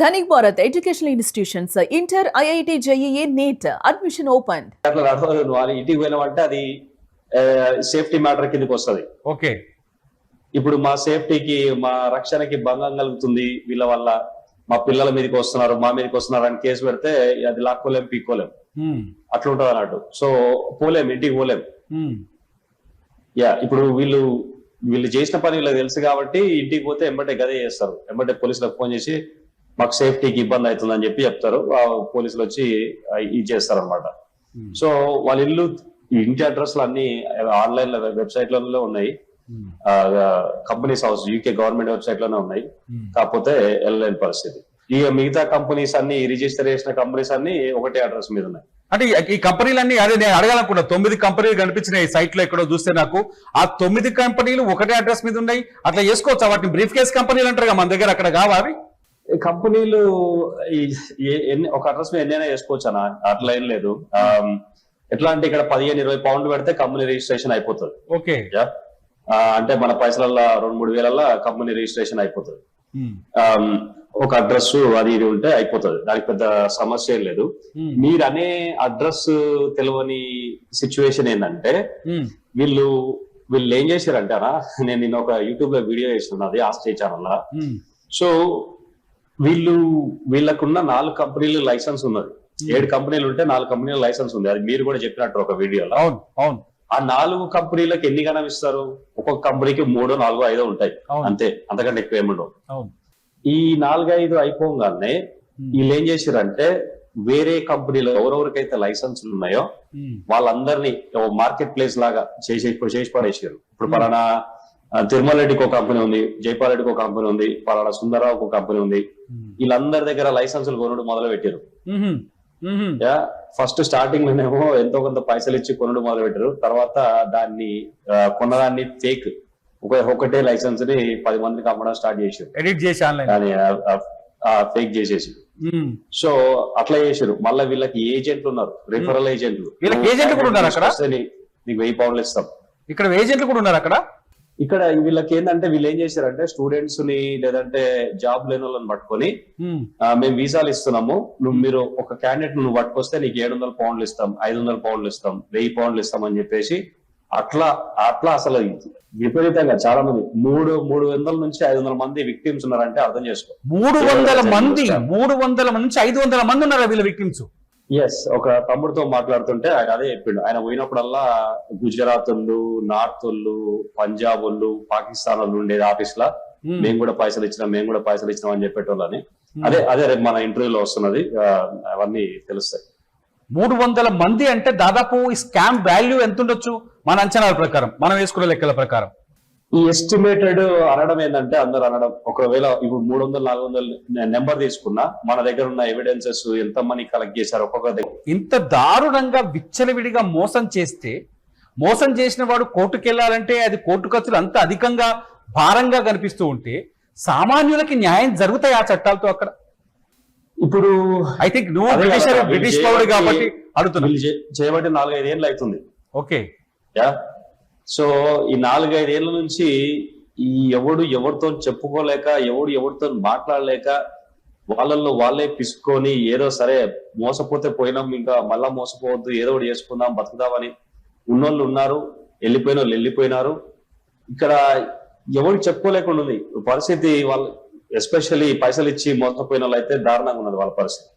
Dhanik Bharat educational institutions inter IIT JEE NEET admission open. అట్లా నడవదు. వాళ్ళు ఇంటికి పోయినామంటే అది సేఫ్టీ మ్యాటర్ కిందకి వస్తుంది. ఓకే, ఇప్పుడు మా సేఫ్టీకి మా రక్షణకి భంగం కలుగుతుంది, వీళ్ళ వల్ల మా పిల్లల మీదకి వస్తున్నారు, మా మీదకి వస్తున్నారు అని కేసు పెడితే అది లాక్కోలేం, పీక్కోలేం, అట్లా ఉంటది అన్నట్టు. సో పోలేం, ఇంటికి పోలేం. ఇప్పుడు వీళ్ళు చేసిన పని వీళ్ళకి తెలుసు కాబట్టి ఇంటికి పోతే ఎంబటే గదే చేస్తారు. ఎంబటే పోలీసులకు ఫోన్ చేసి మాకు సేఫ్టీకి ఇబ్బంది అవుతుందని చెప్పి చెప్తారు. పోలీసులు వచ్చి ఇది చేస్తారు అనమాట. సో వాళ్ళ ఇంటి అడ్రస్లు అన్ని ఆన్లైన్ లో వెబ్సైట్ లలో ఉన్నాయి. Companies house UK government website లోనే ఉన్నాయి. కాకపోతే వెళ్ళలేని పరిస్థితి. ఇక మిగతా కంపెనీస్ అన్ని రిజిస్టర్ చేసిన కంపెనీస్ అన్ని ఒకటే అడ్రస్ మీద ఉన్నాయి. అంటే ఈ కంపెనీలన్నీ అదే నేను అడగాలనుకున్నా. 9 కంపెనీలు కనిపించినాయి సైట్ లో ఎక్కడో చూస్తే నాకు. ఆ 9 కంపెనీలు ఒకటే అడ్రస్ మీద ఉన్నాయి. అట్లా చేసుకోవచ్చా? వాటిని బ్రీఫ్ కేస్ కంపెనీలు అంటారు మన దగ్గర, అక్కడ కావా అవి? కంపెనీలు ఒక అడ్రస్ మీద ఎన్నైనా చేసుకోవచ్చు అన్న, అట్లా ఏం లేదు. ఎట్లా అంటే ఇక్కడ 15-20 పౌండ్లు పెడితే కంపెనీ రిజిస్ట్రేషన్ అయిపోతుంది. ఓకే, అంటే మన పైసలల్లో 2-3 వేలల్లో కంపెనీ రిజిస్ట్రేషన్ అయిపోతుంది. ఒక అడ్రస్ అది ఇది ఉంటే అయిపోతుంది, దానికి పెద్ద సమస్య ఏం లేదు. మీరు అనే అడ్రస్ తెలియని సిచ్యువేషన్ ఏంటంటే వీళ్ళు ఏం చేశారంటారా, నేను నిన్న ఒక యూట్యూబ్ లో వీడియో చేసిన, అది ఆస్ట్రే ఛానల్. సో వీళ్ళకున్న 4 కంపెనీలు లైసెన్స్ ఉన్నది. 7 కంపెనీలు ఉంటే 4 కంపెనీల లైసెన్స్ ఉంది. అది మీరు కూడా చెప్పినట్టు ఒక వీడియోలో. అవును అవును. ఆ 4 కంపెనీలకు ఎన్ని గణం ఇస్తారు? ఒక్కొక్క కంపెనీకి 3, 4, 5 ఉంటాయి అంతే, అంతకంటే ఎక్కువ ఏముండవు. ఈ 4-5 అయిపోగానే వీళ్ళు ఏం చేశారంటే వేరే కంపెనీలో ఎవరెవరికైతే లైసెన్సులు ఉన్నాయో వాళ్ళందరినీ మార్కెట్ ప్లేస్ లాగా చేసి పడేసారు. ఇప్పుడు పలానా తిరుమల రెడ్డికి ఒక కంపెనీ ఉంది, జైపాల్ రెడ్డికి ఒక కంపెనీ ఉంది, పలానా సుందరరావుకి ఒక కంపెనీ ఉంది. వీళ్ళందరి దగ్గర లైసెన్సులు కొనుడు మొదలు పెట్టారు. ఫస్ట్ స్టార్టింగ్ లోనేమో ఎంతో కొంత పైసలు ఇచ్చి కొనుడు మొదలు పెట్టారు. తర్వాత దాన్ని కొన్నదాన్ని ఫేక్, ఒకటే లైసెన్స్ ని 10 మందికి అమ్మడం స్టార్ట్ చేశారు. ఎడిట్ చేసి ఫేక్ చేసేసి. సో అట్లా చేశారు. మళ్ళీ వీళ్ళకి ఏజెంట్లు ఉన్నారు, రిఫరల్ ఏజెంట్లు. ఏజెంట్లు కూడా ఉన్నారు అక్కడ. నీకు 1000 పౌండ్లు ఇస్తాం. ఇక్కడ ఏజెంట్లు కూడా ఉన్నారు అక్కడ. ఇక్కడ వీళ్ళకి ఏంటంటే వీళ్ళు ఏం చేశారంటే స్టూడెంట్స్ ని లేదంటే జాబ్ లేని వాళ్ళని పట్టుకొని మేము వీసాలు ఇస్తున్నాము, మీరు ఒక క్యాండిడేట్ నువ్వు పట్టుకొస్తే నీకు 700 పౌండ్లు ఇస్తాం, 500 పౌండ్లు ఇస్తాం, 1000 పౌండ్లు ఇస్తాం అని చెప్పేసి అట్లా అసలు విపరీతంగా చాలా మంది 300 నుంచి 500 మంది విక్టిమ్స్ ఉన్నారంటే అర్థం చేసుకో. 300 మంది నుంచి 500 మంది ఉన్నారు వీళ్ళ విక్టిమ్స్. ఎస్, ఒక తమ్ముడితో మాట్లాడుతుంటే ఆయన అదే చెప్పిండు. ఆయన పోయినప్పుడల్లా గుజరాత్ వాళ్ళు, నార్త్ వాళ్ళు, పంజాబ్ వాళ్ళు, పాకిస్తాన్ వాళ్ళు ఉండేది ఆఫీస్ లా. మేము కూడా పైసలు ఇచ్చినాం అని చెప్పేటోళ్ళని. అదే రేపు మన ఇంటర్వ్యూలో వస్తున్నది, అవన్నీ తెలుస్తాయి. 300 మంది అంటే దాదాపు ఈ స్కామ్ వాల్యూ ఎంత ఉండొచ్చు మన అంచనాల ప్రకారం, మనం వేసుకునే లెక్కల ప్రకారం? ఈ ఎస్టిమేటెడ్ అనడం ఏంటంటే అందరు అనడం, ఒకవేళ ఇప్పుడు 300-400 నెంబర్ తీసుకున్నా మన దగ్గర ఉన్న ఎవిడెన్సెస్ ఎంత మనీ కలెక్ట్ చేశారు ఒక్కొక్క దగ్గర. ఇంత దారుణంగా విచ్చలవిడిగా మోసం చేసిన వాడు కోర్టుకు వెళ్ళాలంటే అది కోర్టు ఖర్చులు అంత అధికంగా భారంగా కనిపిస్తూ ఉంటే సామాన్యులకి న్యాయం జరుగుతాయి ఆ చట్టాలతో అక్కడ? ఇప్పుడు ఐ థింక్ నువ్వు బ్రిటిష్ పౌరుడు కాబట్టి అడుగుతున్నా. చేయబట్టి 4-5 ఏళ్ళు అవుతుంది. ఓకే, సో ఈ 4-5 ఏళ్ల నుంచి ఈ ఎవరితో చెప్పుకోలేక, ఎవరితో మాట్లాడలేక, వాళ్ళల్లో వాళ్ళే పిసుకొని ఏదో సరే మోసపోతే పోయినాం, ఇంకా మళ్ళా మోసపోవద్దు, ఏదో ఒకటి చేసుకుందాం, బతుకుదామని ఉన్నోళ్ళు ఉన్నారు, వెళ్ళిపోయిన వాళ్ళు వెళ్ళిపోయినారు. ఇక్కడ ఎవరికి చెప్పుకోలేకుండా ఉంది పరిస్థితి. వాళ్ళు ఎస్పెషల్లీ పైసలు ఇచ్చి మోసపోయిన వాళ్ళు అయితే దారుణంగా ఉన్నది వాళ్ళ పరిస్థితి.